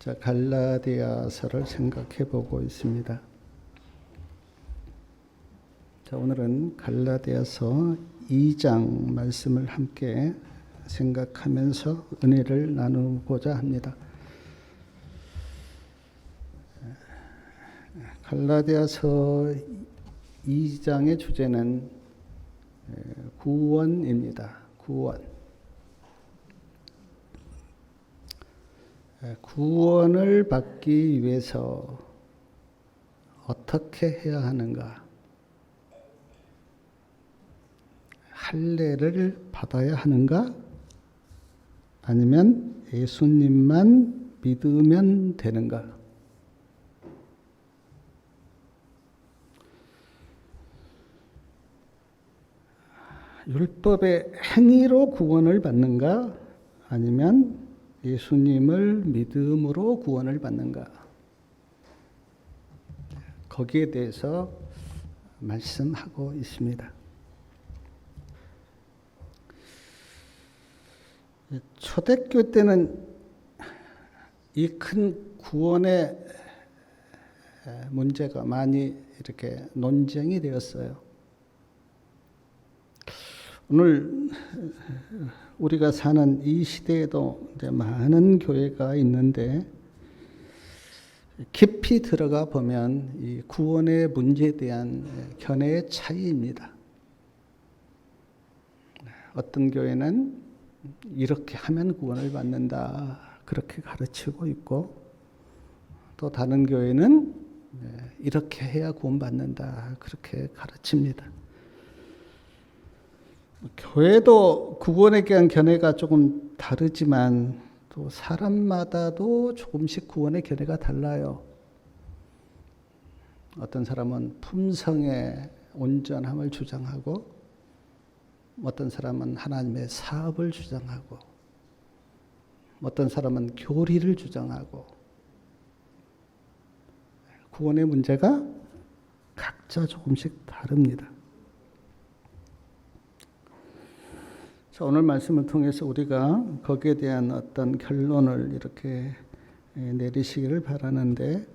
자, 갈라디아서를 생각해 보고 있습니다. 자, 오늘은 갈라디아서 2장 말씀을 함께 생각하면서 은혜를 나누고자 합니다. 갈라디아서 2장의 주제는 구원입니다. 구원을 받기 위해서 어떻게 해야 하는가? 할례를 받아야 하는가? 아니면 예수님만 믿으면 되는가? 율법의 행위로 구원을 받는가? 아니면 예수님을 믿음으로 구원을 받는가? 거기에 대해서 말씀하고 있습니다. 초대교회 때는 이 큰 구원의 문제가 많이 이렇게 논쟁이 되었어요. 오늘 우리가 사는 이 시대에도 이제 많은 교회가 있는데 깊이 들어가 보면 이 구원의 문제에 대한 견해의 차이입니다. 어떤 교회는 이렇게 하면 구원을 받는다 그렇게 가르치고 있고, 또 다른 교회는 이렇게 해야 구원받는다 그렇게 가르칩니다. 교회도 구원에 대한 견해가 조금 다르지만 또 사람마다도 조금씩 구원의 견해가 달라요. 어떤 사람은 품성의 온전함을 주장하고, 어떤 사람은 하나님의 사업을 주장하고, 어떤 사람은 교리를 주장하고, 구원의 문제가 각자 조금씩 다릅니다. 자, 오늘 말씀을 통해서 우리가 거기에 대한 어떤 결론을 이렇게 내리시기를 바라는데,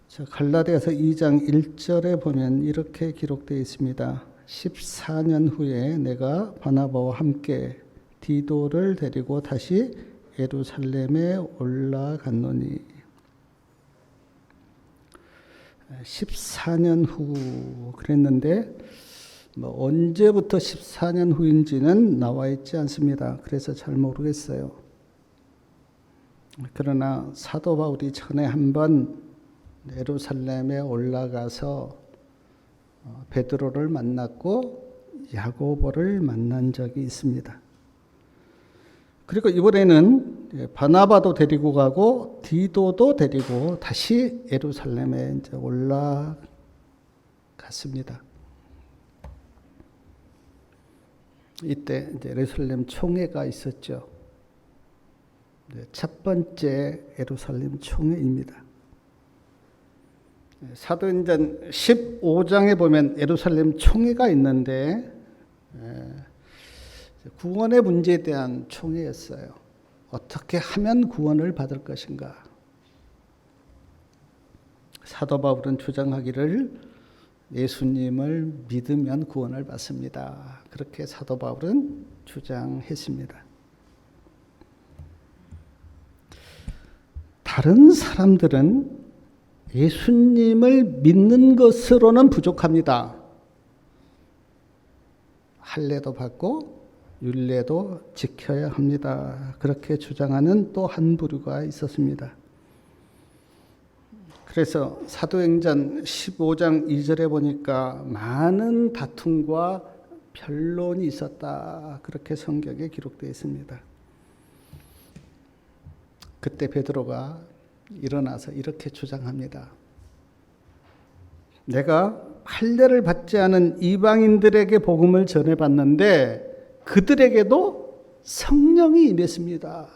자, 갈라디아서 2장 1절에 보면 이렇게 기록되어 있습니다. 14년 후에 내가 바나바와 함께 디도를 데리고 다시 예루살렘에 올라갔노니. 14년 후 그랬는데 언제부터 14년 후인지는 나와 있지 않습니다. 그래서 잘 모르겠어요. 그러나 사도 바울이 전에 한번 예루살렘에 올라가서 베드로를 만났고 야고보를 만난 적이 있습니다. 그리고 이번에는 바나바도 데리고 가고 디도도 데리고 다시 예루살렘에 이제 올라갔습니다. 이때 이제 예루살렘 총회가 있었죠. 첫 번째 예루살렘 총회입니다. 사도행전 15장에 보면 예루살렘 총회가 있는데 구원의 문제에 대한 총회였어요. 어떻게 하면 구원을 받을 것인가? 사도 바울은 주장하기를 예수님을 믿으면 구원을 받습니다. 그렇게 사도 바울은 주장했습니다. 다른 사람들은 예수님을 믿는 것으로는 부족합니다. 할례도 받고 율례도 지켜야 합니다. 그렇게 주장하는 또 한 부류가 있었습니다. 그래서 사도행전 15장 2절에 보니까 많은 다툼과 변론이 있었다. 그렇게 성경에 기록되어 있습니다. 그때 베드로가 일어나서 이렇게 주장합니다. 내가 할례를 받지 않은 이방인들에게 복음을 전해봤는데 그들에게도 성령이 임했습니다.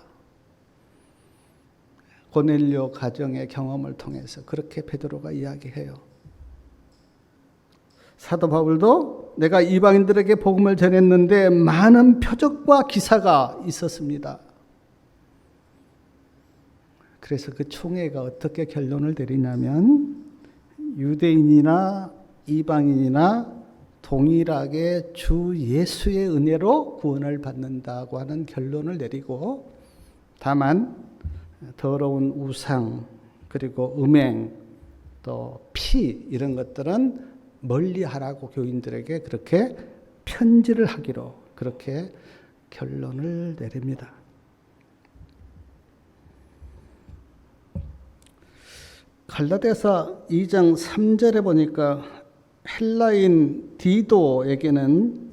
고넬료 가정의 경험을 통해서 그렇게 베드로가 이야기해요. 사도 바울도 내가 이방인들에게 복음을 전했는데 많은 표적과 기사가 있었습니다. 그래서 그 총회가 어떻게 결론을 내리냐면 유대인이나 이방인이나 동일하게 주 예수의 은혜로 구원을 받는다고 하는 결론을 내리고, 다만 더러운 우상 그리고 음행 또 피 이런 것들은 멀리하라고 교인들에게 그렇게 편지를 하기로 그렇게 결론을 내립니다. 갈라디아서 2장 3절에 보니까 헬라인 디도에게는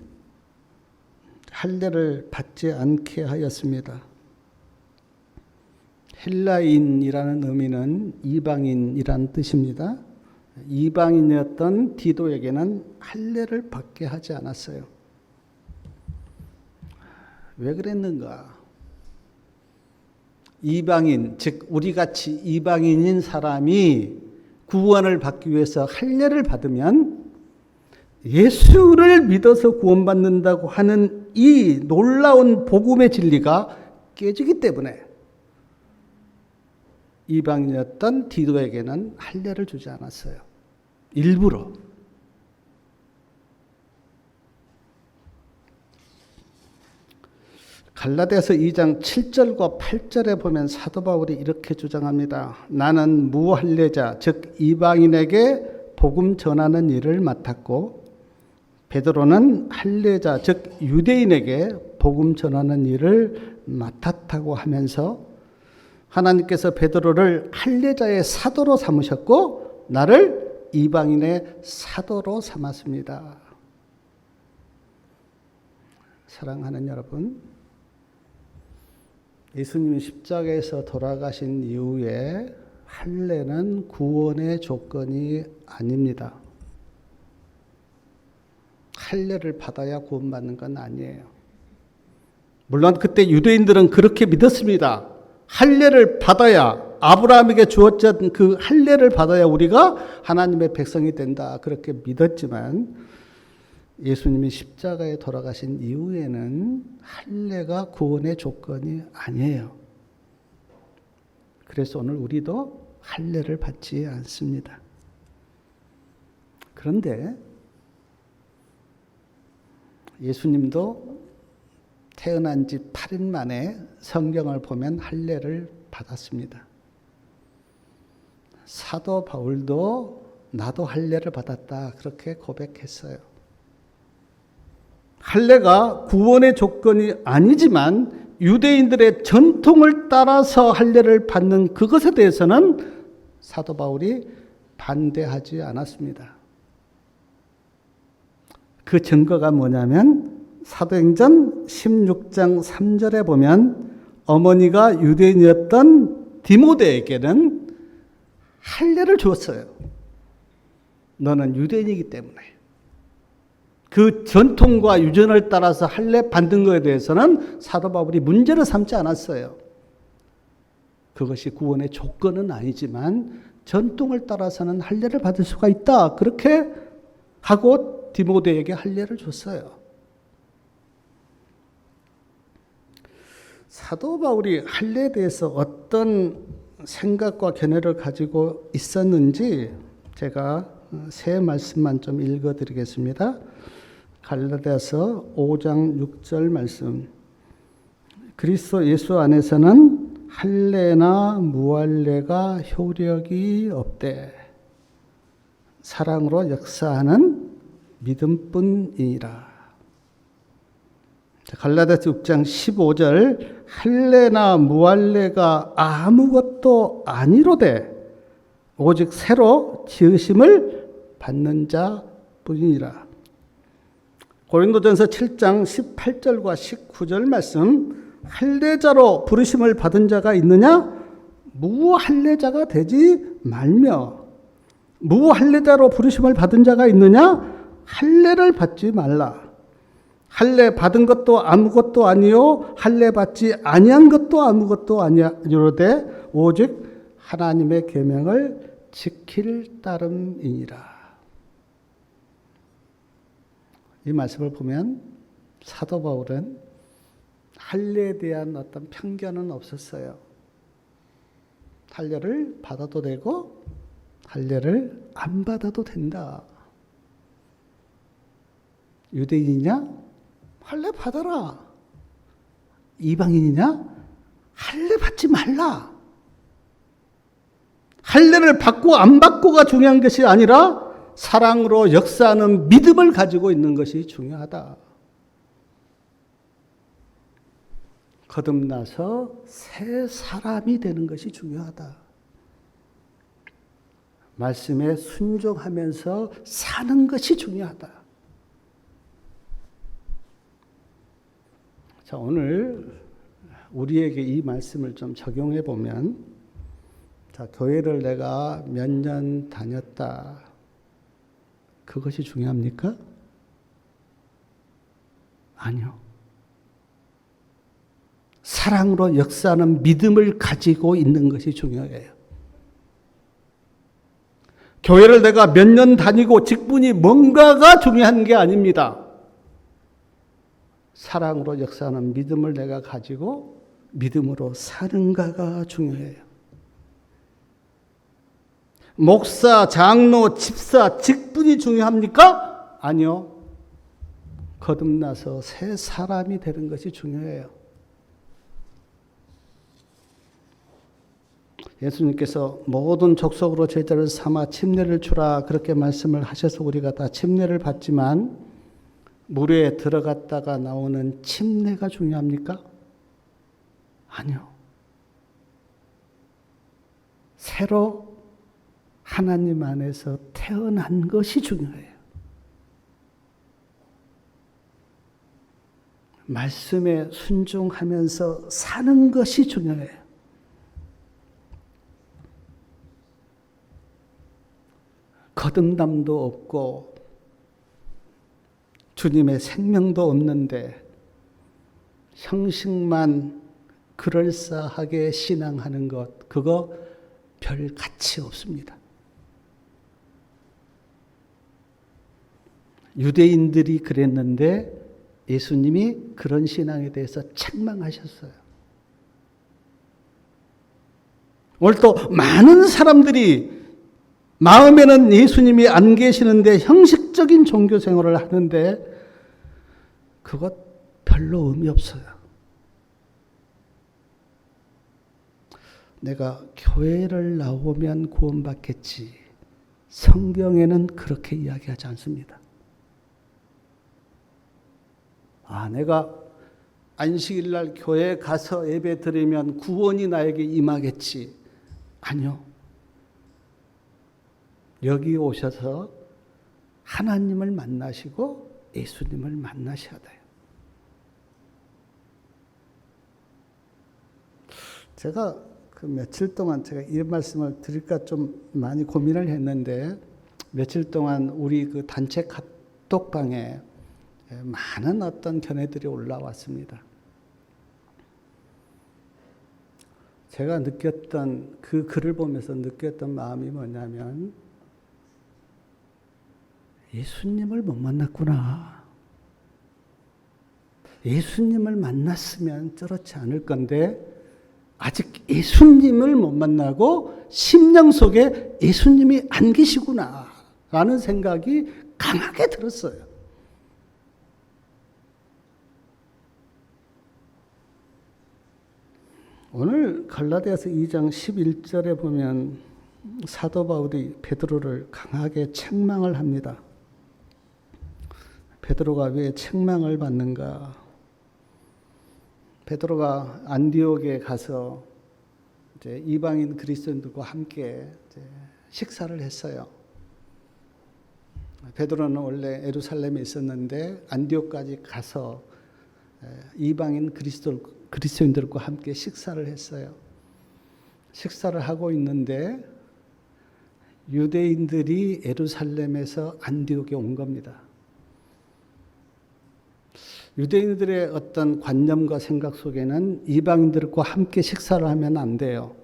할례를 받지 않게 하였습니다. 헬라인이라는 의미는 이방인이라는 뜻입니다. 이방인이었던 디도에게는 할례를 받게 하지 않았어요. 왜 그랬는가? 이방인, 즉 우리같이 이방인인 사람이 구원을 받기 위해서 할례를 받으면 예수를 믿어서 구원받는다고 하는 이 놀라운 복음의 진리가 깨지기 때문에 이방인이었던 디도에게는 할례를 주지 않았어요. 일부러. 갈라디아서 2장 7절과 8절에 보면 사도 바울이 이렇게 주장합니다. 나는 무할례자 즉 이방인에게 복음 전하는 일을 맡았고 베드로는 할례자 즉 유대인에게 복음 전하는 일을 맡았다고 하면서 하나님께서 베드로를 할례자의 사도로 삼으셨고 나를 이방인의 사도로 삼았습니다. 사랑하는 여러분, 예수님이 십자가에서 돌아가신 이후에 할례는 구원의 조건이 아닙니다. 할례를 받아야 구원받는 건 아니에요. 물론 그때 유대인들은 그렇게 믿었습니다. 할례를 받아야, 아브라함에게 주었던 그 할례를 받아야 우리가 하나님의 백성이 된다, 그렇게 믿었지만 예수님이 십자가에 돌아가신 이후에는 할례가 구원의 조건이 아니에요. 그래서 오늘 우리도 할례를 받지 않습니다. 그런데 예수님도 태어난 지 8일 만에 성경을 보면 할례를 받았습니다. 사도 바울도 나도 할례를 받았다, 그렇게 고백했어요. 할례가 구원의 조건이 아니지만 유대인들의 전통을 따라서 할례를 받는 그것에 대해서는 사도 바울이 반대하지 않았습니다. 그 증거가 뭐냐면 사도행전 16장 3절에 보면 어머니가 유대인이었던 디모데에게는 할례를 주었어요. 너는 유대인이기 때문에. 그 전통과 유전을 따라서 할례 받는 것에 대해서는 사도 바울이 문제를 삼지 않았어요. 그것이 구원의 조건은 아니지만 전통을 따라서는 할례를 받을 수가 있다, 그렇게 하고 디모데에게 할례를 줬어요. 사도 바울이 할례에 대해서 어떤 생각과 견해를 가지고 있었는지 제가 세 말씀만 좀 읽어드리겠습니다. 갈라디아서 5장 6절 말씀. 그리스도 예수 안에서는 할례나 무할례가 효력이 없되 사랑으로 역사하는 믿음뿐이니라. 갈라디아서 6장 15절. 할례나 무할례가 아무것도 아니로되 오직 새로 지으심을 받는 자뿐이니라. 고린도전서 7장 18절과 19절 말씀. 할례자로 부르심을 받은 자가 있느냐? 무할례자가 되지 말며. 무할례자로 부르심을 받은 자가 있느냐? 할례를 받지 말라. 할례 받은 것도 아무것도 아니요 할례 받지 아니한 것도 아무것도 아니로되 오직 하나님의 계명을 지킬 따름이니라. 이 말씀을 보면 사도 바울은 할례에 대한 어떤 편견은 없었어요. 할례를 받아도 되고 할례를 안 받아도 된다. 유대인이냐? 할례 받아라. 이방인이냐? 할례 받지 말라. 할례를 받고 안 받고가 중요한 것이 아니라 사랑으로 역사하는 믿음을 가지고 있는 것이 중요하다. 거듭나서 새 사람이 되는 것이 중요하다. 말씀에 순종하면서 사는 것이 중요하다. 자, 오늘 우리에게 이 말씀을 좀 적용해 보면, 자, 교회를 내가 몇 년 다녔다. 그것이 중요합니까? 아니요. 사랑으로 역사하는 믿음을 가지고 있는 것이 중요해요. 교회를 내가 몇 년 다니고 직분이 뭔가가 중요한 게 아닙니다. 사랑으로 역사하는 믿음을 내가 가지고 믿음으로 사는가가 중요해요. 목사, 장로, 집사, 직분이 중요합니까? 아니요. 거듭나서 새 사람이 되는 것이 중요해요. 예수님께서 모든 족속으로 제자를 삼아 침례를 주라 그렇게 말씀을 하셔서 우리가 다 침례를 받지만 물에 들어갔다가 나오는 침례가 중요합니까? 아니요. 새로 하나님 안에서 태어난 것이 중요해요. 말씀에 순종하면서 사는 것이 중요해요. 거듭남도 없고 주님의 생명도 없는데 형식만 그럴싸하게 신앙하는 것, 그거 별 가치 없습니다. 유대인들이 그랬는데 예수님이 그런 신앙에 대해서 책망하셨어요. 오늘 또 많은 사람들이 마음에는 예수님이 안 계시는데 형식적인 종교 생활을 하는데 그것 별로 의미 없어요. 내가 교회를 나오면 구원받겠지. 성경에는 그렇게 이야기하지 않습니다. 내가 안식일 날 교회에 가서 예배 드리면 구원이 나에게 임하겠지. 아니요. 여기 오셔서 하나님을 만나시고 예수님을 만나셔야 돼요. 제가 그 며칠 동안 제가 이 말씀을 드릴까 좀 많이 고민을 했는데 며칠 동안 우리 그 단체 카톡방에 많은 어떤 견해들이 올라왔습니다. 제가 느꼈던 그 글을 보면서 느꼈던 마음이 뭐냐면 예수님을 못 만났구나. 예수님을 만났으면 저렇지 않을 건데 아직 예수님을 못 만나고 심령 속에 예수님이 안 계시구나 라는 생각이 강하게 들었어요. 오늘 갈라디아서 2장 11절에 보면 사도 바울이 베드로를 강하게 책망을 합니다. 베드로가 왜 책망을 받는가? 베드로가 안디옥에 가서 이제 이방인 그리스도인들과 함께 이제 식사를 했어요. 베드로는 원래 예루살렘에 있었는데 안디옥까지 가서 이방인 그리스도인들과 함께 식사를 했어요. 식사를 하고 있는데 유대인들이 예루살렘에서 안디옥에 온 겁니다. 유대인들의 어떤 관념과 생각 속에는 이방인들과 함께 식사를 하면 안 돼요.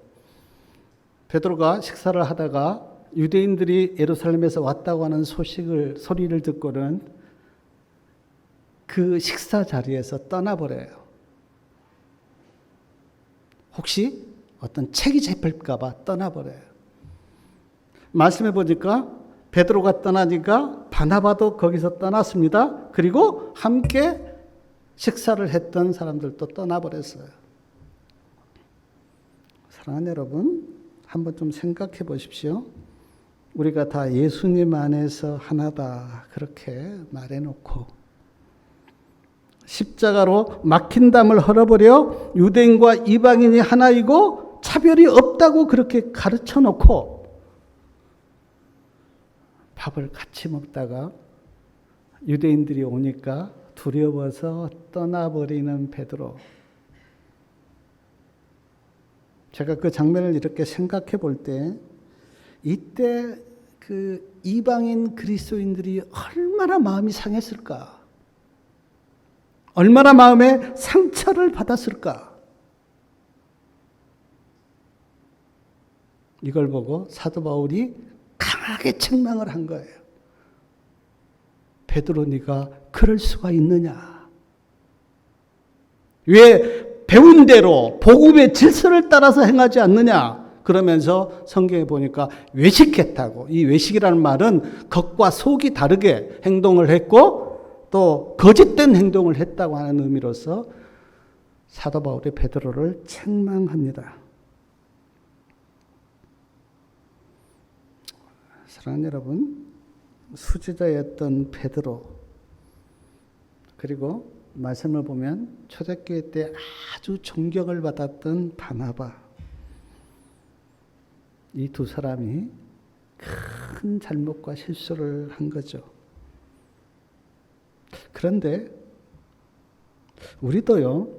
베드로가 식사를 하다가 유대인들이 예루살렘에서 왔다고 하는 소리를 듣고는 그 식사 자리에서 떠나버려요. 혹시 어떤 책이 잡힐까 봐 떠나버려요. 말씀해 보니까 베드로가 떠나니까 바나바도 거기서 떠났습니다. 그리고 함께 식사를 했던 사람들도 떠나버렸어요. 사랑하는 여러분, 한번 좀 생각해 보십시오. 우리가 다 예수님 안에서 하나다 그렇게 말해놓고 십자가로 막힌 담을 헐어버려 유대인과 이방인이 하나이고 차별이 없다고 그렇게 가르쳐 놓고 밥을 같이 먹다가 유대인들이 오니까 두려워서 떠나버리는 베드로. 제가 그 장면을 이렇게 생각해 볼 때 이때 그 이방인 그리스도인들이 얼마나 마음이 상했을까? 얼마나 마음에 상처를 받았을까? 이걸 보고 사도 바울이 강하게 책망을 한 거예요. 베드로, 네가 그럴 수가 있느냐? 왜 배운 대로 복음의 질서를 따라서 행하지 않느냐? 그러면서 성경에 보니까 외식했다고. 이 외식이라는 말은 겉과 속이 다르게 행동을 했고 또 거짓된 행동을 했다고 하는 의미로서 사도 바울이 베드로를 책망합니다. 사랑하는 여러분, 수지자였던 베드로, 그리고 말씀을 보면 초대교회 때 아주 존경을 받았던 바나바, 이 두 사람이 큰 잘못과 실수를 한 거죠. 그런데 우리도요,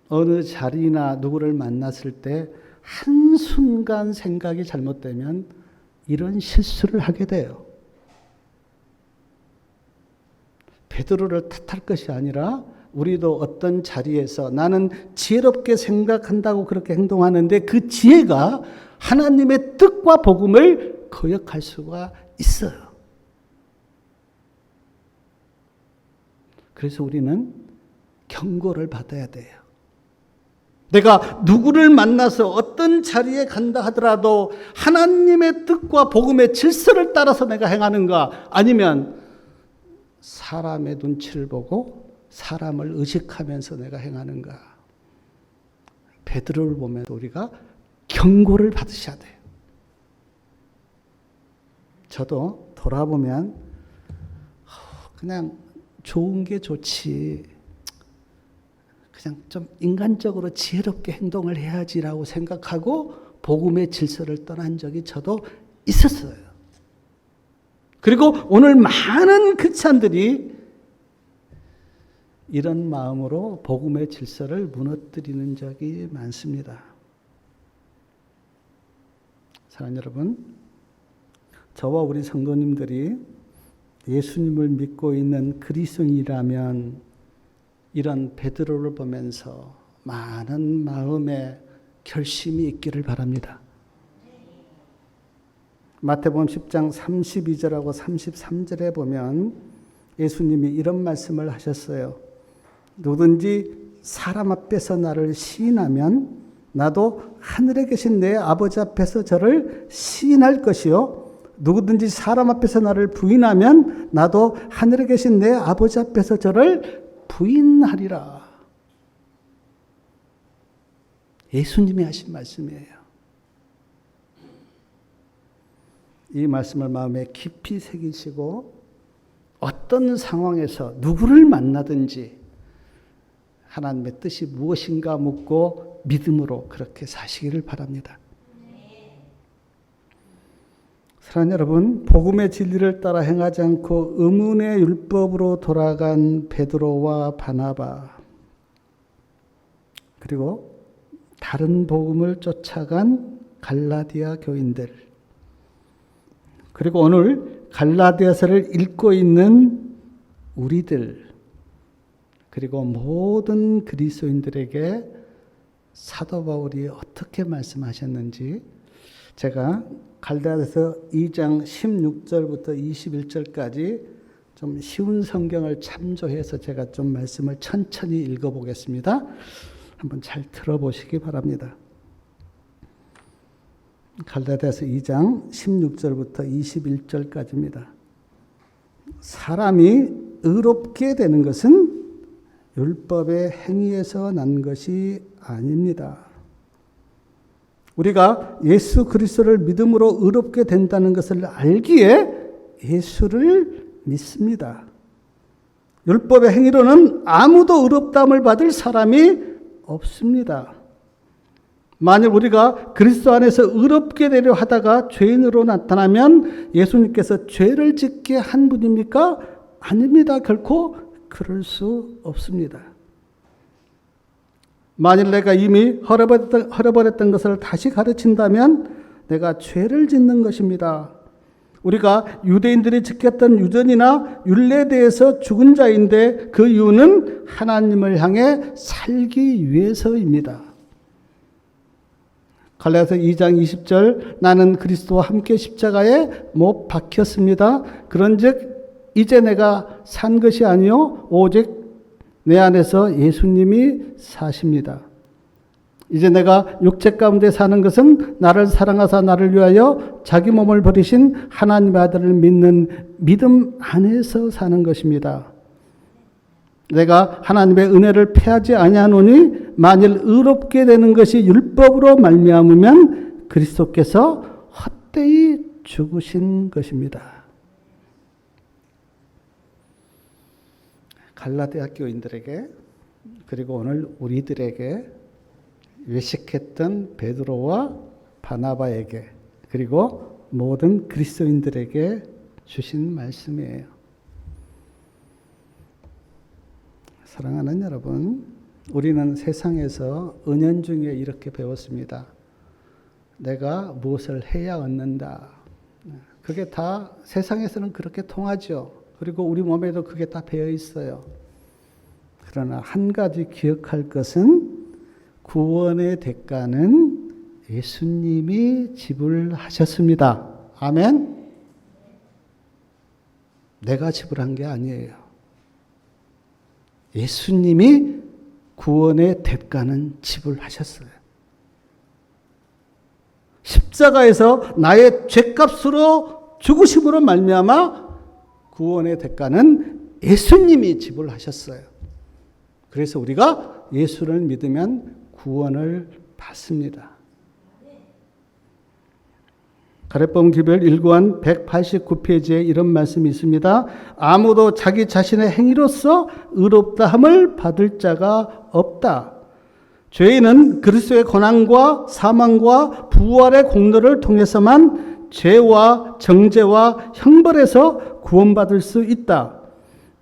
어느 자리나 누구를 만났을 때 한순간 생각이 잘못되면 이런 실수를 하게 돼요. 베드로를 탓할 것이 아니라 우리도 어떤 자리에서 나는 지혜롭게 생각한다고 그렇게 행동하는데 그 지혜가 하나님의 뜻과 복음을 거역할 수가 있어요. 그래서 우리는 경고를 받아야 돼요. 내가 누구를 만나서 어떤 자리에 간다 하더라도 하나님의 뜻과 복음의 질서를 따라서 내가 행하는가, 아니면 사람의 눈치를 보고 사람을 의식하면서 내가 행하는가. 베드로를 보면 우리가 경고를 받으셔야 돼요. 저도 돌아보면 그냥 좋은 게 좋지, 그냥 좀 인간적으로 지혜롭게 행동을 해야지라고 생각하고 복음의 질서를 떠난 적이 저도 있었어요. 그리고 오늘 많은 크리스찬들이 이런 마음으로 복음의 질서를 무너뜨리는 적이 많습니다. 사랑하는 여러분, 저와 우리 성도님들이 예수님을 믿고 있는 그리스도인이라면 이런 베드로를 보면서 많은 마음의 결심이 있기를 바랍니다. 마태복음 10장 32절하고 33절에 보면 예수님이 이런 말씀을 하셨어요. 누구든지 사람 앞에서 나를 시인하면 나도 하늘에 계신 내 아버지 앞에서 저를 시인할 것이요, 누구든지 사람 앞에서 나를 부인하면 나도 하늘에 계신 내 아버지 앞에서 저를 부인하리라. 예수님이 하신 말씀이에요. 이 말씀을 마음에 깊이 새기시고 어떤 상황에서 누구를 만나든지 하나님의 뜻이 무엇인가 묻고 믿음으로 그렇게 사시기를 바랍니다. 사랑하는 여러분, 복음의 진리를 따라 행하지 않고 의문의 율법으로 돌아간 베드로와 바나바, 그리고 다른 복음을 쫓아간 갈라디아 교인들, 그리고 오늘 갈라디아서를 읽고 있는 우리들, 그리고 모든 그리스도인들에게 사도 바울이 어떻게 말씀하셨는지 제가 갈라디아서 2장 16절부터 21절까지 좀 쉬운 성경을 참조해서 제가 좀 말씀을 천천히 읽어보겠습니다. 한번 잘 들어보시기 바랍니다. 갈라디아서 2장 16절부터 21절까지입니다. 사람이 의롭게 되는 것은 율법의 행위에서 난 것이 아닙니다. 우리가 예수 그리스도를 믿음으로 의롭게 된다는 것을 알기에 예수를 믿습니다. 율법의 행위로는 아무도 의롭다함을 받을 사람이 없습니다. 만일 우리가 그리스도 안에서 의롭게 되려 하다가 죄인으로 나타나면 예수님께서 죄를 짓게 한 분입니까? 아닙니다. 결코 그럴 수 없습니다. 만일 내가 이미 흘려버렸던 것을 다시 가르친다면 내가 죄를 짓는 것입니다. 우리가 유대인들이 지켰던 유전이나 율례에 대해서 죽은 자인데 그 이유는 하나님을 향해 살기 위해서입니다. 갈라디아서 2장 20절 나는 그리스도와 함께 십자가에 못 박혔습니다. 그런즉 이제 내가 산 것이 아니요 오직 내 안에서 예수님이 사십니다. 이제 내가 육체 가운데 사는 것은 나를 사랑하사 나를 위하여 자기 몸을 버리신 하나님의 아들을 믿는 믿음 안에서 사는 것입니다. 내가 하나님의 은혜를 패하지 아니하노니 만일 의롭게 되는 것이 율법으로 말미암으면 그리스도께서 헛되이 죽으신 것입니다. 갈라디아 교인들에게 그리고 오늘 우리들에게 외식했던 베드로와 바나바에게 그리고 모든 그리스도인들에게 주신 말씀이에요. 사랑하는 여러분, 우리는 세상에서 은연중에 이렇게 배웠습니다. 내가 무엇을 해야 얻는다. 그게 다 세상에서는 그렇게 통하죠. 그리고 우리 몸에도 그게 다 배어 있어요. 그러나 한 가지 기억할 것은 구원의 대가는 예수님이 지불하셨습니다. 아멘. 내가 지불한 게 아니에요. 예수님이 구원의 대가는 지불하셨어요. 십자가에서 나의 죄값으로 죽으심으로 말미암아 구원의 대가는 예수님이 지불하셨어요. 그래서 우리가 예수를 믿으면 구원을 받습니다. 가래법 기별 1권 189페이지에 이런 말씀이 있습니다. 아무도 자기 자신의 행위로서 의롭다함을 받을 자가 없다. 죄인은 그리스도의 고난과 사망과 부활의 공로를 통해서만 죄와 정죄와 형벌에서 구원받을 수 있다.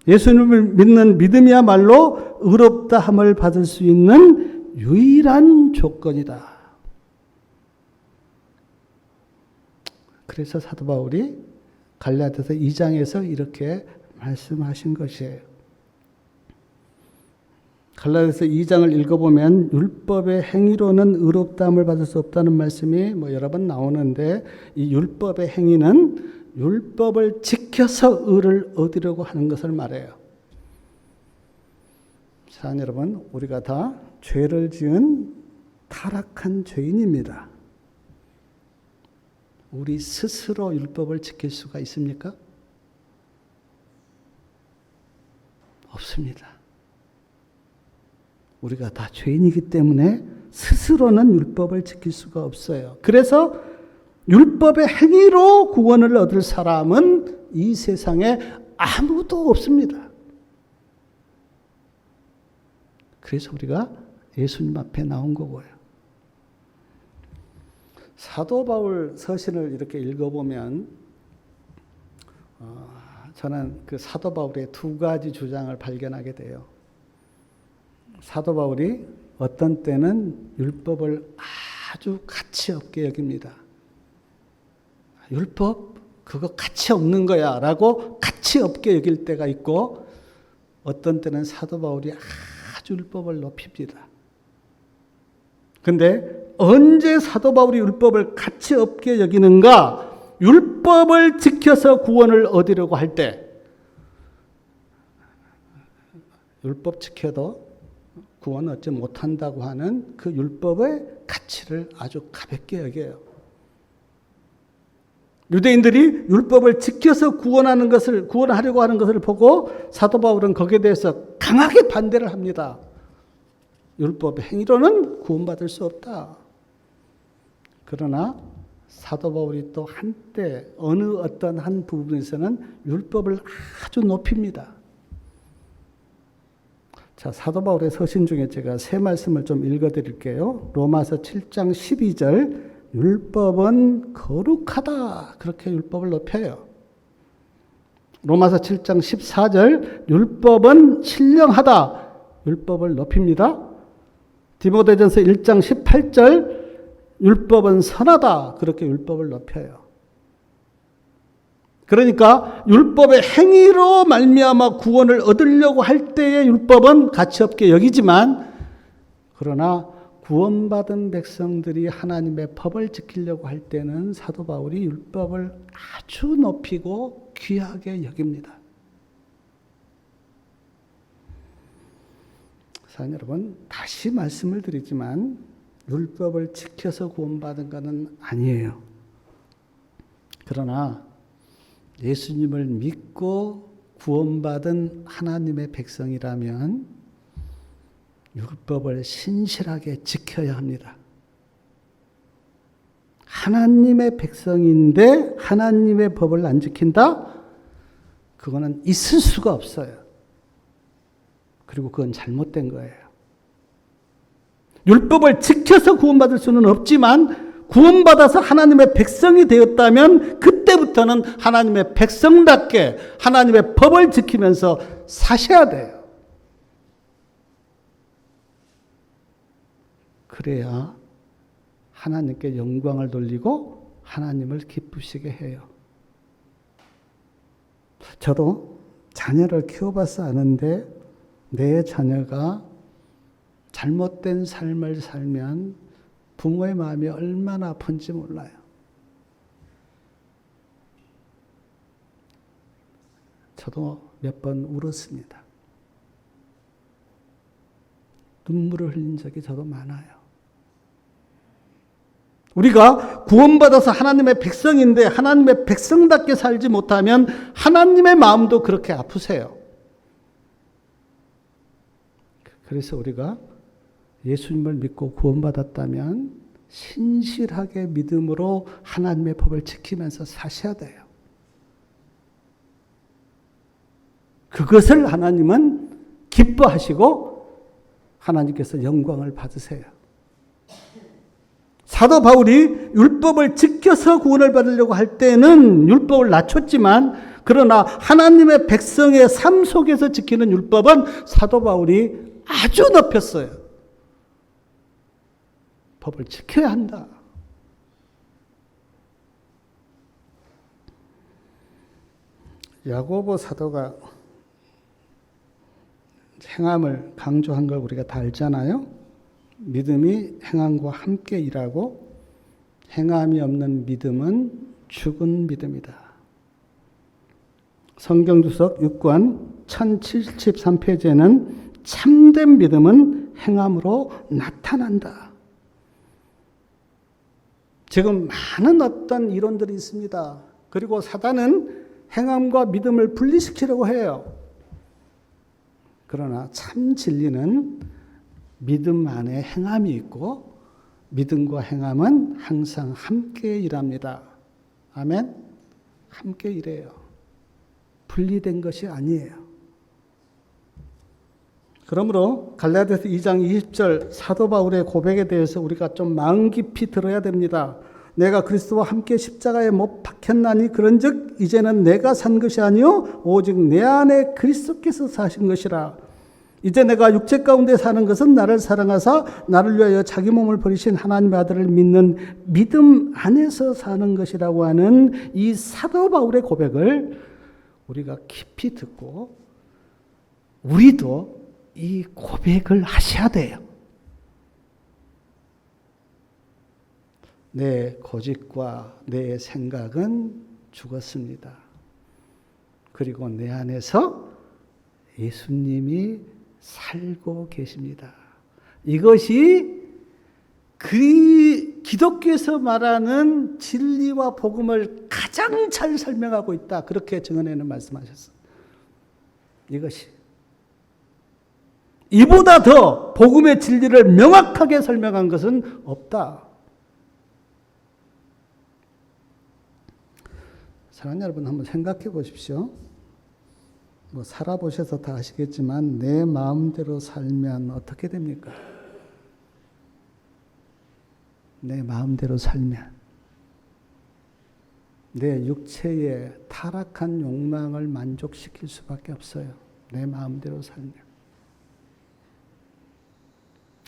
예수님을 믿는 믿음이야말로 의롭다함을 받을 수 있는 유일한 조건이다. 그래서 사도 바울이 갈라디아서 2장에서 이렇게 말씀하신 것이에요. 갈라디아서 2장을 읽어보면 율법의 행위로는 의롭다함을 받을 수 없다는 말씀이 여러 번 나오는데 이 율법의 행위는 율법을 지켜서 의를 얻으려고 하는 것을 말해요. 사랑하는 여러분, 우리가 다 죄를 지은 타락한 죄인입니다. 우리 스스로 율법을 지킬 수가 있습니까? 없습니다. 우리가 다 죄인이기 때문에 스스로는 율법을 지킬 수가 없어요. 그래서 율법의 행위로 구원을 얻을 사람은 이 세상에 아무도 없습니다. 그래서 우리가 예수님 앞에 나온 거고요. 사도 바울 서신을 이렇게 읽어보면 저는 그 사도 바울의 두 가지 주장을 발견하게 돼요. 사도 바울이 어떤 때는 율법을 아주 가치 없게 여깁니다. 율법 그거 가치 없는 거야 라고 가치 없게 여길 때가 있고 어떤 때는 사도 바울이 아주 율법을 높입니다. 근데 언제 사도 바울이 율법을 가치 없게 여기는가? 율법을 지켜서 구원을 얻으려고 할 때 율법 지켜도 구원 얻지 못한다고 하는 그 율법의 가치를 아주 가볍게 여겨요. 유대인들이 율법을 지켜서 구원하려고 하는 것을 보고 사도 바울은 거기에 대해서 강하게 반대를 합니다. 율법의 행위로는 구원받을 수 없다. 그러나 사도 바울이 또 한때 어떤 한 부분에서는 율법을 아주 높입니다. 자, 사도 바울의 서신 중에 제가 세 말씀을 좀 읽어드릴게요. 로마서 7장 12절 율법은 거룩하다. 그렇게 율법을 높여요. 로마서 7장 14절 율법은 신령하다. 율법을 높입니다. 디모데전서 1장 18절 율법은 선하다. 그렇게 율법을 높여요. 그러니까 율법의 행위로 말미암아 구원을 얻으려고 할 때의 율법은 가치없게 여기지만 그러나 구원받은 백성들이 하나님의 법을 지키려고 할 때는 사도 바울이 율법을 아주 높이고 귀하게 여깁니다. 사랑하는 여러분, 다시 말씀을 드리지만 율법을 지켜서 구원받은 것은 아니에요. 그러나 예수님을 믿고 구원받은 하나님의 백성이라면 율법을 신실하게 지켜야 합니다. 하나님의 백성인데 하나님의 법을 안 지킨다? 그거는 있을 수가 없어요. 그리고 그건 잘못된 거예요. 율법을 지켜서 구원받을 수는 없지만 구원받아서 하나님의 백성이 되었다면 그때부터는 하나님의 백성답게 하나님의 법을 지키면서 사셔야 돼요. 그래야 하나님께 영광을 돌리고 하나님을 기쁘시게 해요. 저도 자녀를 키워봐서 아는데 내 자녀가 잘못된 삶을 살면 부모의 마음이 얼마나 아픈지 몰라요. 저도 몇 번 울었습니다. 눈물을 흘린 적이 저도 많아요. 우리가 구원받아서 하나님의 백성인데 하나님의 백성답게 살지 못하면 하나님의 마음도 그렇게 아프세요. 그래서 우리가 예수님을 믿고 구원받았다면 신실하게 믿음으로 하나님의 법을 지키면서 사셔야 돼요. 그것을 하나님은 기뻐하시고 하나님께서 영광을 받으세요. 사도 바울이 율법을 지켜서 구원을 받으려고 할 때는 율법을 낮췄지만 그러나 하나님의 백성의 삶 속에서 지키는 율법은 사도 바울이 아주 높였어요. 법을 지켜야 한다. 야고보 사도가 행함을 강조한 걸 우리가 다 알잖아요. 믿음이 행함과 함께 일하고 행함이 없는 믿음은 죽은 믿음이다. 성경주석 6권 1073페이지에는 참된 믿음은 행함으로 나타난다. 지금 많은 어떤 이론들이 있습니다. 그리고 사단은 행함과 믿음을 분리시키려고 해요. 그러나 참 진리는 믿음 안에 행함이 있고 믿음과 행함은 항상 함께 일합니다. 아멘? 함께 일해요. 분리된 것이 아니에요. 그러므로 갈라디아서 2장 20절 사도 바울의 고백에 대해서 우리가 좀 마음 깊이 들어야 됩니다. 내가 그리스도와 함께 십자가에 못 박혔나니 그런즉 이제는 내가 산 것이 아니요 오직 내 안에 그리스도께서 사신 것이라. 이제 내가 육체 가운데 사는 것은 나를 사랑하사 나를 위하여 자기 몸을 버리신 하나님의 아들을 믿는 믿음 안에서 사는 것이라고 하는 이 사도 바울의 고백을 우리가 깊이 듣고 우리도 이 고백을 하셔야 돼요. 내 고집과 내 생각은 죽었습니다. 그리고 내 안에서 예수님이 살고 계십니다. 이것이 그 기독교에서 말하는 진리와 복음을 가장 잘 설명하고 있다. 그렇게 정은혜는 말씀하셨어요. 이것이. 이보다 더 복음의 진리를 명확하게 설명한 것은 없다. 사랑하는 여러분, 한번 생각해 보십시오. 살아보셔서 다 아시겠지만 내 마음대로 살면 어떻게 됩니까? 내 마음대로 살면 내 육체의 타락한 욕망을 만족시킬 수밖에 없어요. 내 마음대로 살면.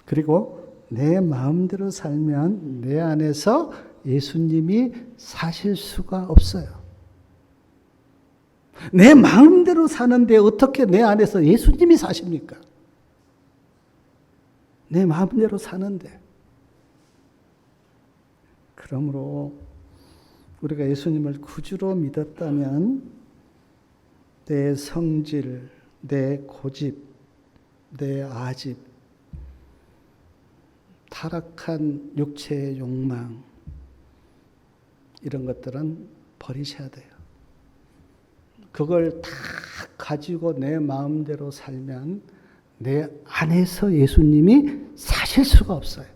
그리고 내 마음대로 살면 내 안에서 예수님이 사실 수가 없어요. 내 마음대로 사는데 어떻게 내 안에서 예수님이 사십니까? 내 마음대로 사는데. 그러므로 우리가 예수님을 구주로 믿었다면 내 성질, 내 고집, 내 아집, 타락한 육체의 욕망, 이런 것들은 버리셔야 돼요. 그걸 다 가지고 내 마음대로 살면 내 안에서 예수님이 사실 수가 없어요.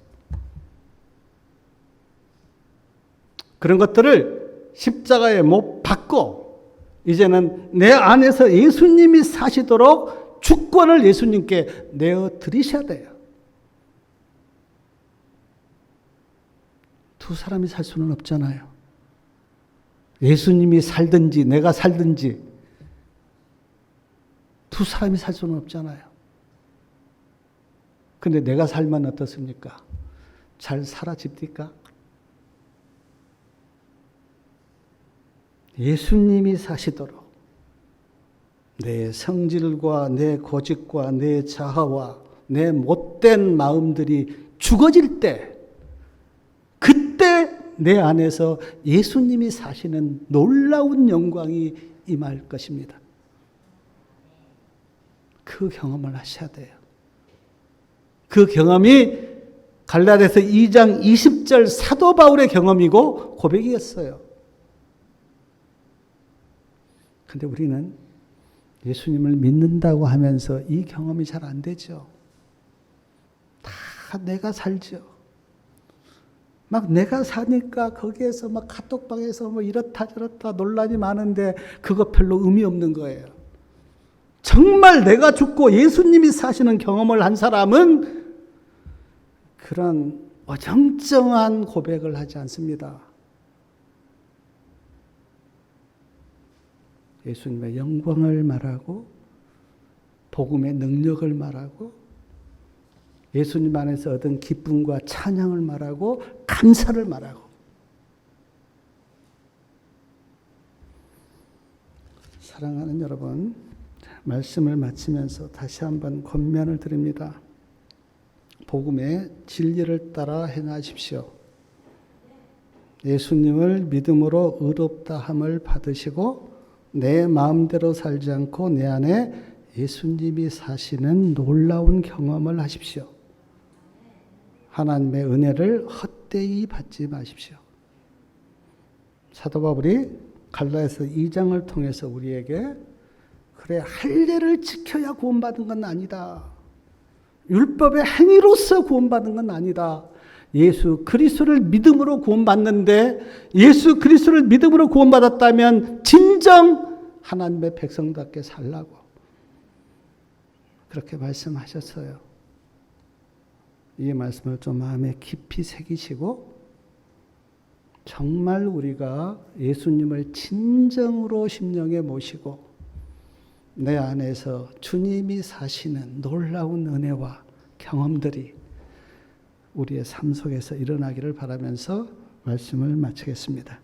그런 것들을 십자가에 못 박고 이제는 내 안에서 예수님이 사시도록 주권을 예수님께 내어 드리셔야 돼요. 두 사람이 살 수는 없잖아요. 예수님이 살든지 내가 살든지 두 사람이 살 수는 없잖아요. 근데 내가 살면 어떻습니까? 잘 사라집니까? 예수님이 사시도록 내 성질과 내 고집과 내 자아와 내 못된 마음들이 죽어질 때, 그때 내 안에서 예수님이 사시는 놀라운 영광이 임할 것입니다. 그 경험을 하셔야 돼요. 그 경험이 갈라디아서 2장 20절 사도 바울의 경험이고 고백이었어요. 근데 우리는 예수님을 믿는다고 하면서 이 경험이 잘 안 되죠. 다 내가 살죠. 막 내가 사니까 거기에서 막 카톡방에서 뭐 이렇다 저렇다 논란이 많은데 그거 별로 의미 없는 거예요. 정말 내가 죽고 예수님이 사시는 경험을 한 사람은 그런 어정쩡한 고백을 하지 않습니다. 예수님의 영광을 말하고 복음의 능력을 말하고 예수님 안에서 얻은 기쁨과 찬양을 말하고 감사를 말하고. 사랑하는 여러분, 말씀을 마치면서 다시 한번 권면을 드립니다. 복음의 진리를 따라 행하십시오. 예수님을 믿음으로 의롭다 함을 받으시고 내 마음대로 살지 않고 내 안에 예수님이 사시는 놀라운 경험을 하십시오. 하나님의 은혜를 헛되이 받지 마십시오. 사도 바울이 갈라디아서 2장을 통해서 우리에게 그래 할례를 지켜야 구원받은 건 아니다. 율법의 행위로서 구원받은 건 아니다. 예수 그리스도를 믿음으로 구원받는데 예수 그리스도를 믿음으로 구원받았다면 진정 하나님의 백성답게 살라고 그렇게 말씀하셨어요. 이 말씀을 좀 마음에 깊이 새기시고 정말 우리가 예수님을 진정으로 심령에 모시고 내 안에서 주님이 사시는 놀라운 은혜와 경험들이 우리의 삶 속에서 일어나기를 바라면서 말씀을 마치겠습니다.